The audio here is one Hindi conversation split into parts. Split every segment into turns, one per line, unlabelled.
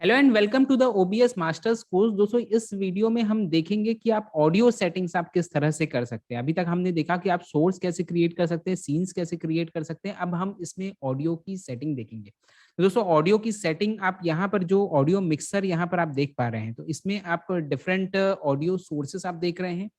Hello and welcome to the OBS masters course. दोस्तों इस वीडियो में हम देखेंगे कि आप ऑडियो सेटिंग्स आप किस तरह से कर सकते हैं। अभी तक हमने देखा कि आप सोर्स कैसे क्रिएट कर सकते हैं, सीन्स कैसे क्रिएट कर सकते हैं। अब हम इसमें ऑडियो की सेटिंग देखेंगे। तो दोस्तों ऑडियो की सेटिंग आप यहाँ पर जो ऑडियो मिक्सर यहाँ पर आप देख पा रहे हैं, तो इसमें आप डिफरेंट ऑडियो सोर्सेस आप देख रहे हैं।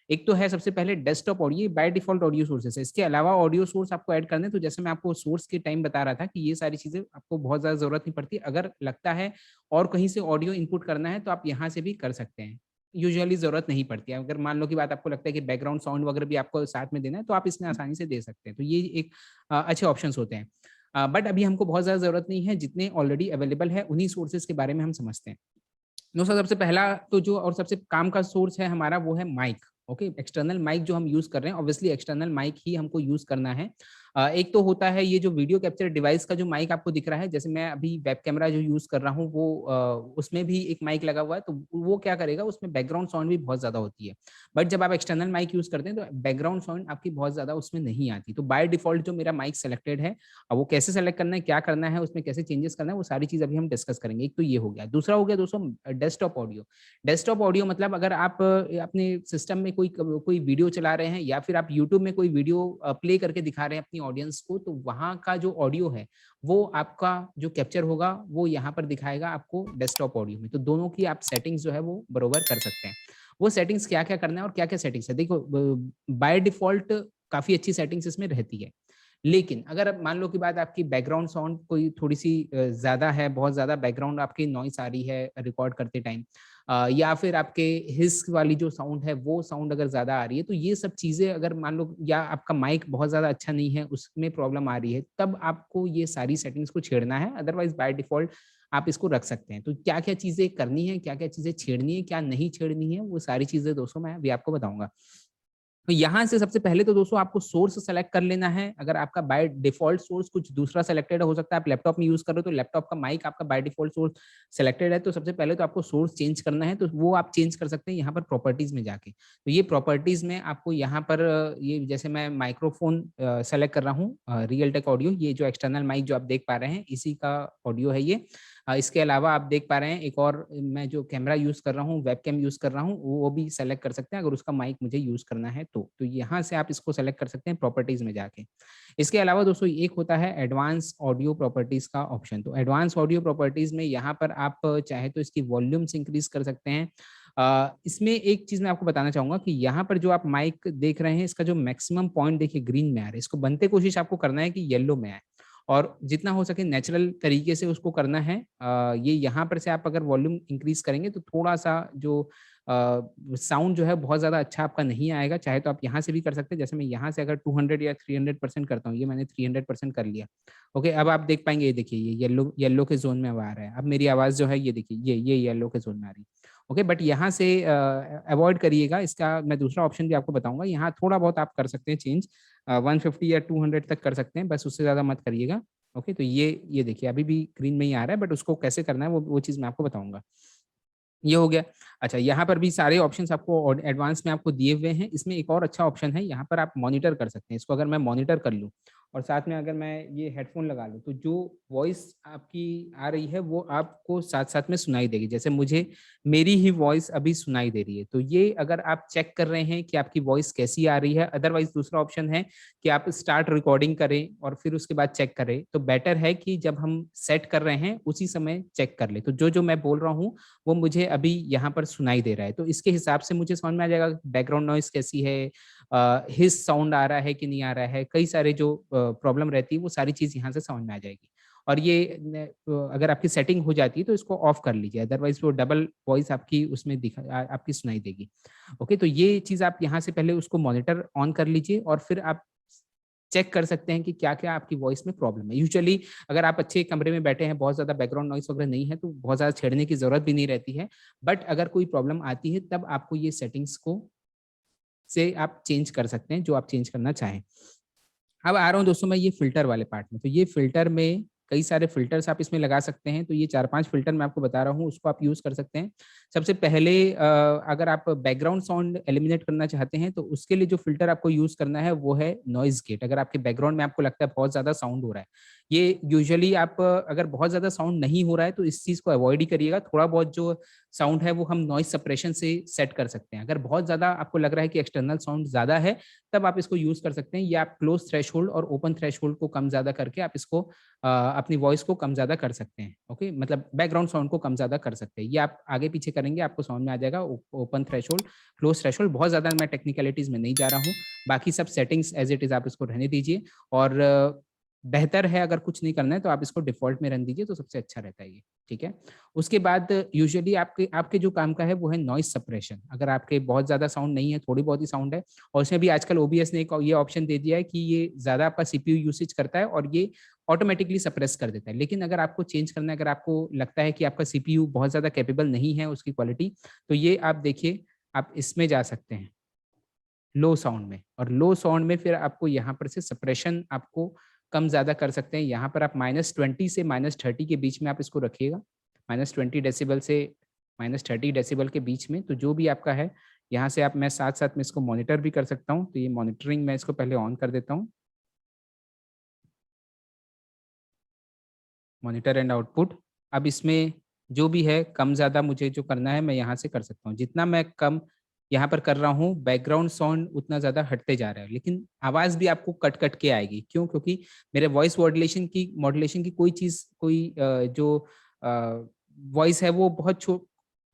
एक तो है सबसे पहले desktop audio, by default audio sources है। इसके अलावा ऑडियो सोर्स आपको ऐड करने, तो जैसे मैं आपको सोर्स के टाइम बता रहा था कि ये सारी चीजें आपको बहुत ज्यादा जरूरत नहीं पड़ती। अगर लगता है और कहीं से ऑडियो इनपुट करना है तो आप यहाँ से भी कर सकते हैं। यूजुअली जरूरत नहीं पड़ती है। अगर मान लो की बात आपको लगता है कि बैकग्राउंड साउंड वगैरह भी आपको साथ में देना है, तो आप इसमें आसानी से दे सकते हैं। तो ये एक अच्छे ऑप्शन होते हैं। बट अभी हमको बहुत ज्यादा जरूरत नहीं है, जितने ऑलरेडी अवेलेबल है उन्हीं सोर्सेज के बारे में हम समझते हैं। दोस्तों सबसे पहला तो जो और सबसे काम का सोर्स है हमारा, वो है माइक। ओके, एक्सटर्नल माइक जो हम यूज कर रहे हैं, ऑब्वियसली एक्सटर्नल माइक ही हमको यूज करना है। एक तो होता है ये जो वीडियो कैप्चर डिवाइस का जो माइक आपको दिख रहा है, जैसे मैं अभी वेब कैमरा जो यूज कर रहा हूँ वो उसमें भी एक माइक लगा हुआ है। तो वो क्या करेगा, उसमें बैकग्राउंड साउंड भी बहुत ज्यादा होती है। बट जब आप एक्सटर्नल माइक यूज करते हैं तो बैकग्राउंड साउंड आपकी बहुत ज्यादा उसमें नहीं आती। तो बाय डिफॉल्ट जो मेरा माइक सेलेक्टेड है, अब वो कैसे सेलेक्ट करना है, क्या करना है, उसमें कैसे चेंजेस करना है, वो सारी चीज अभी हम डिस्कस करेंगे। एक तो ये हो गया। दूसरा हो गया दोस्तों डेस्कटॉप ऑडियो। डेस्कटॉप ऑडियो मतलब अगर आप अपने सिस्टम में कोई वीडियो चला रहे हैं, या फिर आप यूट्यूब में कोई वीडियो प्ले करके दिखा रहे हैं अपनी ऑडियंस को, तो वहाँ का जो ऑडियो है वो आपका जो कैप्चर होगा वो यहाँ पर दिखाएगा आपको डेस्कटॉप ऑडियो में। तो दोनों की आप सेटिंग्स जो है वो बरोबर कर सकते हैं। वो सेटिंग्स क्या क्या करना है और क्या क्या सेटिंग्स है, देखो बाय डिफॉल्ट काफी अच्छी सेटिंग्स इसमें रहती है। लेकिन अगर अब मान लो कि बात आपकी बैकग्राउंड साउंड कोई थोड़ी सी ज्यादा है, बहुत ज्यादा बैकग्राउंड आपकी नॉइस आ रही है रिकॉर्ड करते टाइम, या फिर आपके हिस वाली जो साउंड है वो साउंड अगर ज्यादा आ रही है, तो ये सब चीजें अगर मान लो, या आपका माइक बहुत ज्यादा अच्छा नहीं है उसमें प्रॉब्लम आ रही है, तब आपको ये सारी सेटिंग्स को छेड़ना है। अदरवाइज बाय डिफॉल्ट आप इसको रख सकते हैं। तो क्या क्या चीजें करनी है, क्या क्या चीजें छेड़नी है, क्या नहीं छेड़नी है, वो सारी चीजें दोस्तों मैं अभी आपको बताऊंगा। तो यहाँ से सबसे पहले तो दोस्तों आपको सोर्स सेलेक्ट कर लेना है। अगर आपका बाय डिफॉल्ट सोर्स कुछ दूसरा सेलेक्टेड हो सकता है, आप लैपटॉप में यूज कर रहे हो तो लैपटॉप का माइक आपका बाय डिफॉल्ट सोर्स सेलेक्टेड है, तो सबसे पहले तो आपको सोर्स चेंज करना है। तो वो आप चेंज कर सकते हैं यहाँ पर प्रॉपर्टीज में जाके। तो ये प्रॉपर्टीज में आपको यहाँ पर ये जैसे मैं माइक्रोफोन सेलेक्ट कर रहा हूँ, रियल टेक ऑडियो, ये जो एक्सटर्नल माइक जो आप देख पा रहे हैं इसी का ऑडियो है ये। इसके अलावा आप देख पा रहे हैं एक और, मैं जो कैमरा यूज कर रहा हूँ, वेब कैम यूज कर रहा हूँ, वो भी सेलेक्ट कर सकते हैं अगर उसका माइक मुझे यूज करना है। तो यहाँ से आप इसको सेलेक्ट कर सकते हैं प्रॉपर्टीज में जाके। इसके अलावा दोस्तों एक होता है एडवांस ऑडियो प्रॉपर्टीज का ऑप्शन। तो एडवांस ऑडियो प्रॉपर्टीज में यहाँ पर आप चाहे तो इसकी वॉल्यूम्स इंक्रीज कर सकते हैं। इसमें एक चीज मैं आपको बताना चाहूंगा कि यहाँ पर जो आप माइक देख रहे हैं, इसका जो मैक्सिमम पॉइंट देखिए ग्रीन में आ रहा है, इसको बनते कोशिश आपको करना है कि येलो में आए, और जितना हो सके नेचुरल तरीके से उसको करना है। ये यहाँ पर से आप अगर वॉल्यूम इंक्रीज करेंगे तो थोड़ा सा जो साउंड जो है बहुत ज़्यादा अच्छा आपका नहीं आएगा। चाहे तो आप यहाँ से भी कर सकते हैं, जैसे मैं यहाँ से अगर 200 या 300% करता हूँ, ये मैंने 300% कर लिया। ओके, अब आप देख पाएंगे, ये देखिए ये येलो येलो के जोन में अब आ रहा है। अब मेरी आवाज़ जो है ये देखिए ये येलो के जोन में आ रही है। ओके, बट यहाँ से अवॉइड करिएगा इसका। मैं दूसरा ऑप्शन भी आपको बताऊंगा, यहाँ थोड़ा बहुत आप कर सकते हैं चेंज, 150 या 200 तक कर सकते हैं, बस उससे ज़्यादा मत करिएगा। ओके, तो ये देखिए अभी भी ग्रीन में ही आ रहा है, बट उसको कैसे करना है वो चीज़ मैं आपको बताऊंगा। ये हो गया। अच्छा, यहाँ पर भी सारे ऑप्शंस आपको एडवांस में आपको दिए हुए हैं। इसमें एक और अच्छा ऑप्शन है, यहाँ पर आप मॉनिटर कर सकते हैं। इसको अगर मैं मॉनिटर कर लूँ और साथ में अगर मैं ये हेडफोन लगा लूँ, तो जो वॉइस आपकी आ रही है वो आपको साथ साथ में सुनाई देगी। जैसे मुझे मेरी ही वॉइस अभी सुनाई दे रही है। तो ये अगर आप चेक कर रहे हैं कि आपकी वॉइस कैसी आ रही है, अदरवाइज दूसरा ऑप्शन है कि आप स्टार्ट रिकॉर्डिंग करें और फिर उसके बाद चेक करें। तो बेटर है कि जब हम सेट कर रहे हैं उसी समय चेक कर ले। तो जो जो मैं बोल रहा हूँ वो मुझे अभी यहाँ पर सुनाई दे रहा है, तो इसके हिसाब से मुझे समझ में आ जाएगा बैकग्राउंड नॉइस कैसी है, हिस साउंड आ रहा है कि नहीं आ रहा है, कई सारे जो प्रॉब्लम रहती है वो सारी चीज यहाँ से समझ में आ जाएगी। और ये अगर आपकी सेटिंग हो जाती है तो इसको ऑफ कर लीजिए, अदरवाइज वो डबल वॉइस आपकी उसमें आपकी सुनाई देगी। ओके, तो ये चीज आप यहाँ से पहले उसको मॉनिटर ऑन कर लीजिए और फिर आप चेक कर सकते हैं कि क्या क्या आपकी वॉइस में प्रॉब्लम है। यूजुअली अगर आप अच्छे कमरे में बैठे हैं, बहुत ज्यादा बैकग्राउंड नॉइस वगैरह नहीं है, तो बहुत ज्यादा छेड़ने की जरूरत भी नहीं रहती है। बट अगर कोई प्रॉब्लम आती है तब आपको ये सेटिंग्स को से आप चेंज कर सकते हैं, जो आप चेंज करना चाहें। अब आ रहा हूँ दोस्तों मैं ये फिल्टर वाले पार्ट में। तो ये फिल्टर में कई सारे फिल्टर्स आप इसमें लगा सकते हैं। तो ये 4-5 फिल्टर मैं आपको बता रहा हूँ, उसको आप यूज़ कर सकते हैं। सबसे पहले अगर आप बैकग्राउंड साउंड एलिमिनेट करना चाहते हैं, तो उसके लिए जो फ़िल्टर आपको यूज़ करना है, वो है नॉइज़ गेट। अगर आपके बैकग्राउंड में आपको लगता है बहुत ज़्यादा साउंड हो रहा है, ये यूजुअली आप अगर बहुत ज़्यादा साउंड नहीं हो रहा है, तो इस चीज़ को अवॉइड ही करिएगा। थोड़ा बहुत जो साउंड है, वो हम नॉइज़ सप्रेशन से सेट कर सकते हैं। अगर बहुत ज़्यादा आपको लग रहा है कि एक्सटर्नल साउंड ज़्यादा है, तब आप इसको यूज़ कर सकते हैं, या आप क्लोज़ थ्रेशोल्ड और ओपन थ्रेशोल्ड को कम-ज़्यादा करके आप इसको अपनी वॉइस को कम-ज़्यादा कर सकते हैं। ओके? मतलब बैकग्राउंड साउंड को कम-ज़्यादा कर सकते हैं। ये आप आगे-पीछे करेंगे, आपको समझ में आ जाएगा। ओपन थ्रेशोल्ड, क्लोज़ थ्रेशोल्ड, बहुत ज़्यादा मैं टेक्निकलिटीज़ में नहीं जा रहा हूँ। बाकी सब सेटिंग्स एज़ इट इज़ आप इसको रहने दीजिए, और बेहतर है अगर कुछ नहीं करना है, तो आप इसको डिफ़ॉल्ट में रहने दीजिए, तो सबसे अच्छा रहता है ये, ठीक है? उसके बाद यूजुअली आपके आपके जो काम का है, वो है नॉइज़ सप्रेशन। अगर आपके बहुत ज़्यादा साउंड नहीं है, थोड़ी बहुत ही साउंड है, और उसमें भी आजकल ओबीएस ने एक ये ऑप्शन दे दिया है कि ये ज़्यादा आपका सीपीयू यूसेज करता है और ये ऑटोमैटिकली सप्रेस कर देता है। लेकिन अगर आपको चेंज करना है, अगर आपको लगता है कि आपका सीपीयू बहुत ज़्यादा कैपेबल नहीं है उसकी क्वालिटी, तो ये आप देखिए, आप इसमें जा सकते हैं, लो साउंड में, और लो साउंड में फिर आपको यहाँ पर से सप्रेशन आपको कम-ज़्यादा कर सकते हैं। यहाँ पर आप -20 से -30 के बीच में आप इसको रखिएगा। -20 डेसिबल से -30 डेसिबल के बीच में, तो जो भी आपका है, यहाँ से आप मैं साथ-साथ में इसको मॉनिटर भी कर सकता हूँ। तो ये मॉनिटरिंग मैं इसको पहले ऑन कर देता हूँ। Monitor and output. अब इसमें जो भी है कम-ज़्यादा मुझे जो करना है, मैं यहाँ से कर सकता हूँ। जितना मैं कम यहाँ पर कर रहा हूँ, बैकग्राउंड साउंड उतना ज़्यादा हटते जा रहा है। लेकिन आवाज़ भी आपको कट-कट के आएगी। क्यों? क्योंकि मेरे वॉइस मॉड्यूलेशन की कोई चीज़, कोई जो वॉइस है, वो बहुत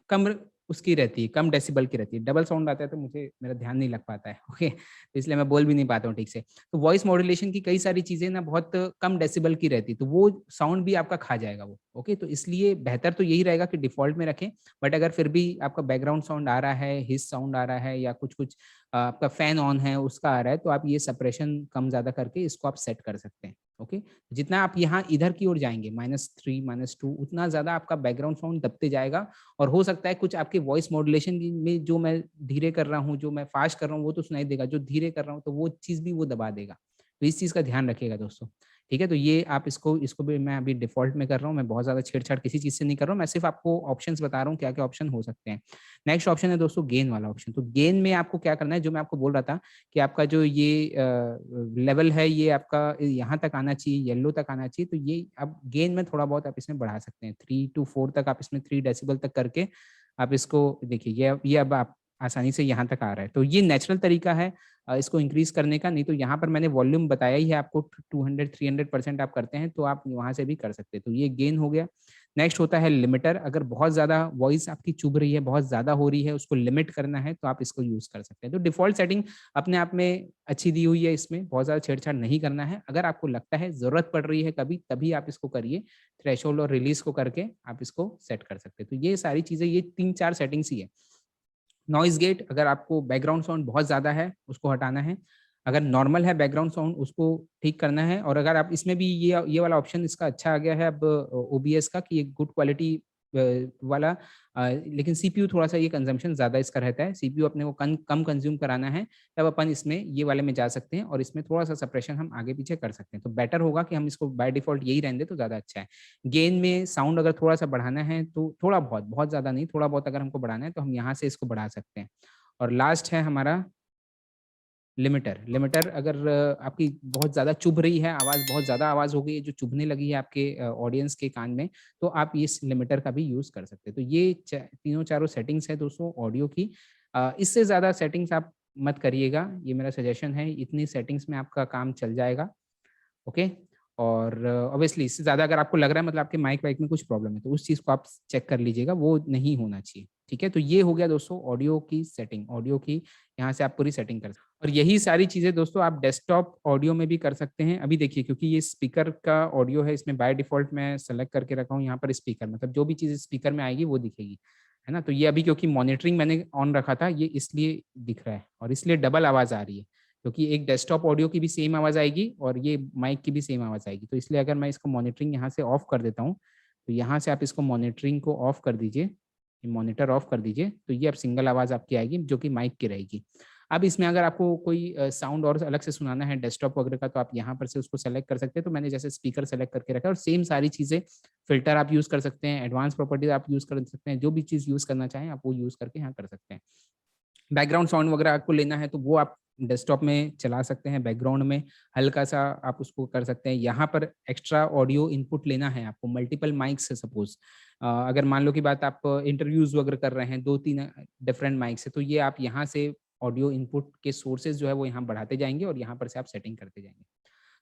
कम उसकी रहती है, कम डेसिबल की रहती है। डबल साउंड आता है, तो मुझे मेरा ध्यान नहीं लग पाता है, ओके? तो इसलिए मैं बोल भी नहीं पाता हूँ ठीक से। तो वॉइस मॉड्यूलेशन की कई सारी चीज़ें ना बहुत कम डेसिबल की रहती है, तो वो साउंड भी आपका खा जाएगा वो, ओके? तो इसलिए बेहतर तो यही रहेगा कि डिफ़ॉल्ट में रखें, बट अगर फिर भी आपका बैकग्राउंड साउंड आ रहा है, हिस साउंड आ रहा है, या कुछ-कुछ आपका फ़ैन ऑन है, उसका आ रहा है, तो आप ये सप्रेशन कम-ज़्यादा करके इसको आप सेट कर सकते हैं, ओके? जितना आप यहाँ इधर की ओर जाएँगे, -3, -2, उतना ज़्यादा आपका बैकग्राउंड साउंड दबते जाएगा, और हो सकता है कुछ आपके वॉइस मॉड्यूलेशन में जो मैं धीरे कर रहा हूँ, जो मैं फ़ास्ट कर रहा हूँ, वो तो सुनाई देगा, जो धीरे कर रहा हूँ, तो वो चीज़ भी वो दबा देगा। तो इस चीज़ का ध्यान रखिएगा दोस्तों, ठीक है? तो ये आप इसको इसको भी मैं अभी डिफ़ॉल्ट में कर रहा हूँ, मैं बहुत ज़्यादा छेड़-छाड़ किसी चीज़ से नहीं कर रहा हूँ, मैं सिर्फ़ आपको ऑप्शंस बता रहा हूँ, क्या-क्या ऑप्शन हो सकते हैं। नेक्स्ट ऑप्शन है दोस्तों गेन वाला ऑप्शन। तो गेन में आपको क्या करना है, जो मैं आपको बोल रहा था कि आपका जो ये लेवल है, ये आपका यहाँ तक आना चाहिए, येलो तक आना चाहिए, तो ये अब गेन में थोड़ा बहुत आप इसमें बढ़ा सकते हैं। 3 टू 4 तक आप इसमें 3 डेसिबल तक करके आप इसको देखिए, ये अब आप आसानी से यहाँ तक आ रहा है। तो ये नेचुरल तरीका है इसको इंक्रीज़ करने का, नहीं तो यहाँ पर मैंने वॉल्यूम बताया ही है आपको, 200-300% आप करते हैं, तो आप वहाँ से भी कर सकते हैं। तो ये गेन हो गया। नेक्स्ट होता है लिमिटर। अगर बहुत ज़्यादा वॉइस आपकी चुभ रही है, बहुत ज़्यादा हो रही है, उसको लिमिट करना है, तो आप इसको यूज़ कर सकते हैं। तो डिफ़ॉल्ट सेटिंग अपने आप में अच्छी दी हुई है इसमें, बहुत ज़्यादा छेड़-छाड़ नहीं करना है। अगर आपको लगता है ज़रूरत पड़ रही है कभी, तभी आप इसको करिए। थ्रेशोल्ड और रिलीज़ को करके आप इसको सेट कर सकते हैं। तो ये सारी चीज़ें, ये 3-4 सेटिंग्स ही है। नॉइज़ गेट, अगर आपको बैकग्राउंड साउंड बहुत ज़्यादा है, उसको हटाना है। अगर नॉर्मल है बैकग्राउंड साउंड, उसको ठीक करना है, और अगर आप इसमें भी ये वाला ऑप्शन इसका अच्छा आ गया है अब ओबीएस का, कि एक गुड क्वालिटी वाला लेकिन सीपीयू थोड़ा-सा ये कंज़म्पशन ज़्यादा इसका रहता है। सीपीयू अपने को कम कंज़्यूम कराना है, तब अपन इसमें ये वाले में जा सकते हैं, और इसमें थोड़ा-सा सप्रेशन हम आगे-पीछे कर सकते हैं। तो बेटर होगा कि हम इसको बाय डिफ़ॉल्ट यही रहने दें, तो ज़्यादा अच्छा है। गेन में साउंड अगर थोड़ा-सा बढ़ाना है, तो थोड़ा बहुत, बहुत ज़्यादा नहीं, थोड़ा बहुत अगर हमको बढ़ाना है, तो हम यहाँ से इसको बढ़ा सकते हैं। और लास्ट है हमारा लिमिटर। लिमिटर अगर आपकी बहुत ज़्यादा चुभ रही है आवाज़, बहुत ज़्यादा आवाज़ हो गई है, जो चुभने लगी है आपके ऑडियंस के कान में, तो आप इस लिमिटर का भी यूज़ कर सकते हैं। तो ये तीनों चारों सेटिंग्स है दोस्तों ऑडियो की। इससे ज़्यादा सेटिंग्स आप मत करिएगा, ये मेरा सजेशन है। इतनी सेटिंग्स में आपका काम चल जाएगा। ओके? और ऑब्वियसली इससे ज़्यादा अगर आपको लग रहा है, मतलब आपके माइक वाइक में कुछ प्रॉब्लम है, तो उस चीज़ को आप चेक कर लीजिएगा, वो नहीं होना चाहिए। ठीक है? तो ये हो गया दोस्तों ऑडियो की सेटिंग, ऑडियो की यहाँ से आप पूरी सेटिंग कर सकते हैं। और यही सारी चीज़ें दोस्तों आप डेस्कटॉप ऑडियो में भी कर सकते हैं। अभी देखिए, क्योंकि ये स्पीकर का ऑडियो है, इसमें बाय डिफ़ॉल्ट मैं सेलेक्ट करके रखा हूँ यहाँ पर स्पीकर, मतलब जो भी चीज़ स्पीकर में आएगी वो दिखेगी। है ना? तो ये अभी क्योंकि मॉनिटरिंग मैंने ऑन रखा था, ये इसलिए दिख रहा है, और इसलिए डबल आवाज़ आ रही है। क्योंकि एक डेस्कटॉप ऑडियो की भी सेम आवाज़ आएगी, और ये माइक की भी सेम आवाज़ आएगी। तो इसलिए अगर मैं इसको मॉनिटरिंग यहाँ से ऑफ कर देता हूँ, तो यहाँ से आप इसको मॉनिटरिंग को ऑफ कर दीजिए, ये मॉनिटर ऑफ कर दीजिए, तो ये अब सिंगल आवाज़ आपकी आएगी, जो कि माइक की रहेगी। अब इसमें अगर आपको कोई साउंड और अलग से सुनाना है डेस्कटॉप वगैरह का, तो आप यहाँ पर से उसको सेलेक्ट कर सकते हैं। तो मैंने जैसे स्पीकर सेलेक्ट करके रखा है, और सेम सारी चीज़ें, फिल्टर आप यूज़ कर सकते हैं, एडवांस प्रॉपर्टीज आप यूज़ कर सकते हैं, जो भी चीज़ यूज़ करना चाहें आप वो यूज़ करके यहाँ कर सकते हैं। बैकग्राउंड साउंड वगैरह आपको लेना है तो वो आप डेस्कटॉप में चला सकते हैं, बैकग्राउंड में हल्का सा आप उसको कर सकते हैं। यहाँ पर एक्स्ट्रा ऑडियो इनपुट लेना है आपको, मल्टीपल माइक्स है सपोज, अगर मान लो की बात आप इंटरव्यूज वगैरह कर रहे हैं, 2-3 डिफरेंट माइक्स है, तो ये आप यहाँ से ऑडियो इनपुट के सोर्सेज जो है वो यहाँ बढ़ाते जाएंगे और यहाँ पर से आप सेटिंग करते जाएंगे।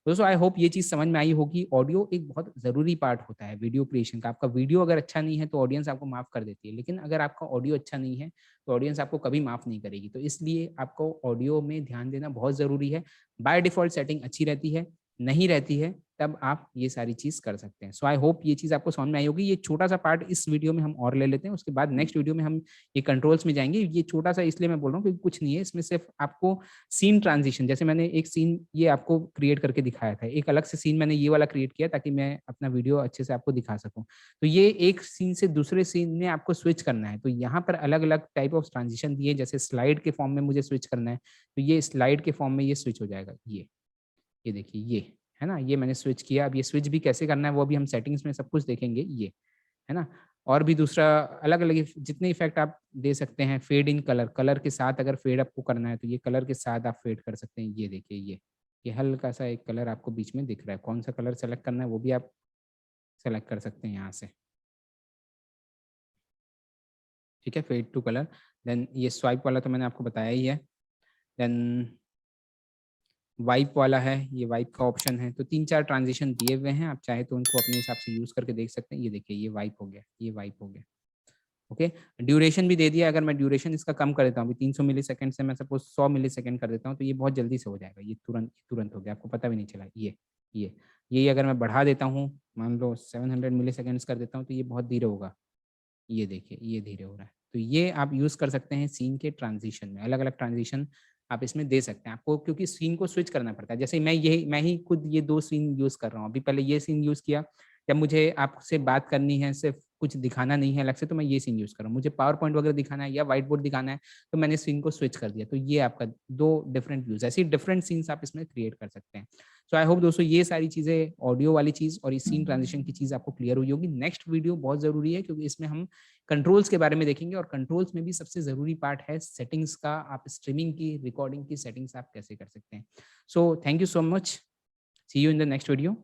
दोस्तों आई होप ये चीज़ समझ में आई होगी। ऑडियो एक बहुत ज़रूरी पार्ट होता है वीडियो क्रिएशन का। आपका वीडियो अगर अच्छा नहीं है तो ऑडियंस आपको माफ़ कर देती है, लेकिन अगर आपका ऑडियो अच्छा नहीं है तो ऑडियंस आपको कभी माफ़ नहीं करेगी। तो इसलिए आपको ऑडियो में ध्यान देना बहुत ज़रूरी है। बाय डिफ़ॉल्ट सेटिंग अच्छी रहती है, नहीं रहती है तब आप ये सारी चीज़ कर सकते हैं। सो आई होप ये चीज़ आपको समझ में आई होगी। ये छोटा-सा पार्ट इस वीडियो में हम और ले लेते हैं, उसके बाद नेक्स्ट वीडियो में हम ये कंट्रोल्स में जाएँगे। ये छोटा-सा इसलिए मैं बोल रहा हूँ क्योंकि कुछ नहीं है, इसमें सिर्फ़ आपको सीन ट्रांजिशन, जैसे मैंने एक सीन ये आपको क्रिएट करके दिखाया था, एक अलग से सीन मैंने ये वाला क्रिएट किया ताकि मैं अपना वीडियो अच्छे से आपको दिखा सकूँ। तो ये एक सीन से दूसरे सीन में आपको स्विच करना है, तो यहाँ पर अलग-अलग टाइप ऑफ ट्रांजिशन दिए, जैसे स्लाइड के फॉर्म में मुझे स्विच करना है, तो ये स्लाइड के फॉर्म में ये स्विच हो जाएगा, ये देखिए ये, है ना? ये मैंने स्विच किया, अब ये स्विच भी कैसे करना है वो भी हम सेटिंग्स में सब कुछ देखेंगे ये, है ना? और भी दूसरा अलग-अलग जितने इफ़ेक्ट आप दे सकते हैं, फेड इन कलर, कलर के साथ अगर फेड आपको करना है तो ये कलर के साथ आप फेड कर सकते हैं। ये देखिए ये हल्का-सा एक कलर आपको बीच में दिख रहा है, कौन-सा कलर सेलेक्ट करना है वो भी आप सेलेक्ट कर सकते हैं यहाँ से। ठीक है? फेड टू कलर, देन ये स्वाइप वाला तो मैंने आपको बताया ही है। देन वाइप वाला है, ये वाइप का ऑप्शन है, तो 3-4 ट्रांज़िशन दिए हुए हैं, आप चाहे तो उनको अपने हिसाब से यूज़ करके देख सकते हैं। ये देखिए ये वाइप हो गया, ये वाइप हो गया। ओके, ड्यूरेशन भी दे दिया, अगर मैं ड्यूरेशन इसका कम कर देता हूँ, अभी 300 मिलीसेकंड से मैं सपोज़ 100 मिलीसेकंड कर देता हूँ, तो ये बहुत जल्दी से हो जाएगा, ये तुरंत तुरंत हो गया, आपको पता भी नहीं चला। ये यही अगर मैं बढ़ा देता हूँ, मान लो 700 मिलीसेकंड्स कर देता हूँ, तो ये बहुत धीरे होगा। ये देखिए, ये धीरे हो रहा है। तो ये आप यूज़ कर सकते हैं सीन के ट्रांज़िशन में, अलग-अलग ट्रांज़िशन आप इसमें दे सकते हैं। आपको क्योंकि सीन को स्विच करना पड़ता है। जैसे मैं ही खुद ये 2 सीन यूज़ कर रहा हूँ। अभी पहले ये सीन यूज़ किया, जब मुझे आपसे बात करनी है, सिर्फ़ कुछ दिखाना नहीं है अलग से, तो मैं ये सीन यूज़ कर रहा हूँ। मुझे पावर पॉइंट वगैरह दिखाना है या व्हाइट बोर्ड दिखाना है, तो मैंने सीन को स्विच कर दिया। तो ये आपका 2 डिफरेंट व्यूज़, ऐसे ही डिफरेंट सीन्स आप इसमें क्रिएट कर सकते हैं। सो आई होप दोस्तों ये सारी चीज़ें, ऑडियो वाली चीज़ और ये सीन ट्रांज़िशन की चीज़ आपको क्लियर हुई होगी। नेक्स्ट वीडियो बहुत ज़रूरी है क्योंकि इसमें हम कंट्रोल्स के बारे में देखेंगे, और कंट्रोल्स में भी सबसे ज़रूरी पार्ट है सेटिंग्स का। आप स्ट्रीमिंग की, रिकॉर्डिंग की सेटिंग्स आप कैसे कर सकते हैं। So thank you so much. See you in the next video.